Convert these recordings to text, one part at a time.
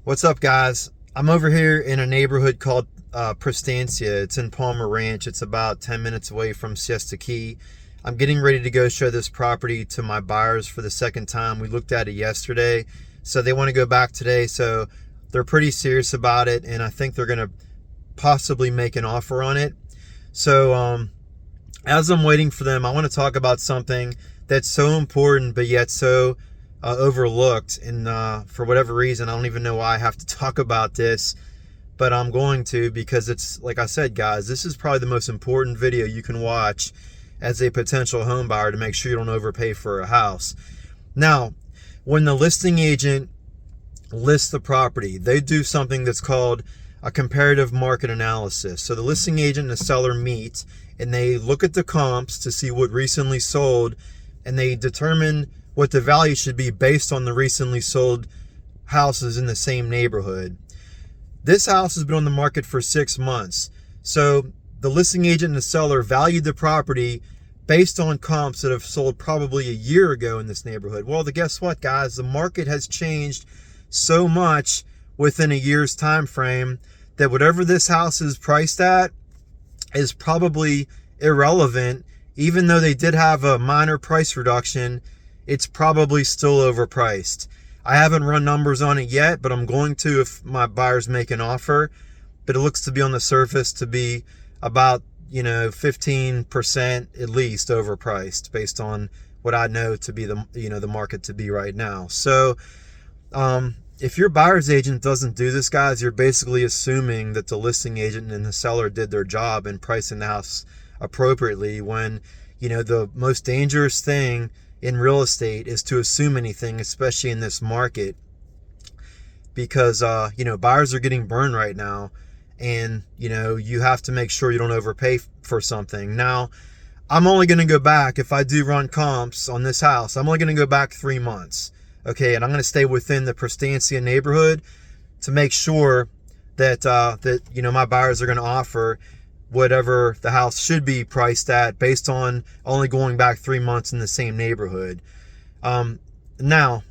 What's up, guys? I'm over here in a neighborhood called Prestancia. It's in Palmer Ranch. It's about 10 minutes away from Siesta Key. I'm getting ready to go show this property to my buyers for the second time. We looked at it yesterday, so they want to go back today. So they're pretty serious about it, and I think they're going to possibly make an offer on it. So as I'm waiting for them, I want to talk about something that's so important but yet so overlooked, and for whatever reason, I don't even know why I have to talk about this, but I'm going to, because it's, like I said, guys, this is probably the most important video you can watch as a potential home buyer to make sure you don't overpay for a house. Now, when the listing agent lists the property, they do something that's called a comparative market analysis. So the listing agent and the seller meet, and they look at the comps to see what recently sold, and they determine what the value should be based on the recently sold houses in the same neighborhood. This house has been on the market for 6 months. So the listing agent and the seller valued the property based on comps that have sold probably a year ago in this neighborhood. Well, guess what, guys? The market has changed so much within a year's time frame that whatever this house is priced at is probably irrelevant. Even though they did have a minor price reduction, it's probably still overpriced. I haven't run numbers on it yet, but I'm going to if my buyers make an offer. But it looks to be on the surface to be about 15% at least overpriced based on what I know to be the market to be right now. So if your buyer's agent doesn't do this, guys, you're basically assuming that the listing agent and the seller did their job in pricing the house appropriately, when the most dangerous thing in real estate is to assume anything, especially in this market, because buyers are getting burned right now, and you have to make sure you don't overpay for something. Now, I'm only going to go back, if I do run comps on this house, I'm only going to go back 3 months, okay, and I'm going to stay within the Prestancia neighborhood to make sure that my buyers are going to offer whatever the house should be priced at based on only going back 3 months in the same neighborhood. Now,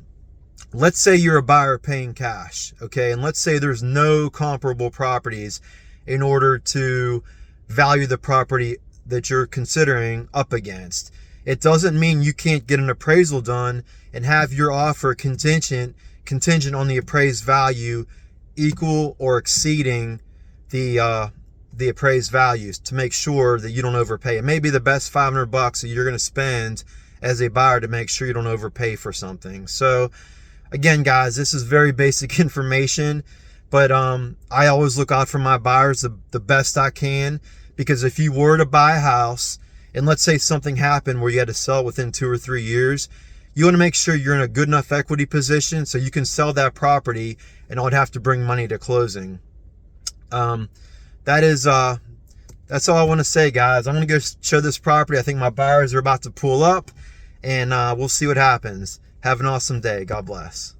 let's say you're a buyer paying cash, okay? And let's say there's no comparable properties in order to value the property that you're considering up against. It doesn't mean you can't get an appraisal done and have your offer contingent on the appraised value equal or exceeding the appraised values, to make sure that you don't overpay. It may be the best $500 that you're going to spend as a buyer to make sure you don't overpay for something. So again, guys, this is very basic information, but I always look out for my buyers the best I can, because if you were to buy a house and let's say something happened where you had to sell within 2 or 3 years, you want to make sure you're in a good enough equity position so you can sell that property and not have to bring money to closing. That's all I want to say, guys. I'm going to go show this property. I think my buyers are about to pull up, and we'll see what happens. Have an awesome day. God bless.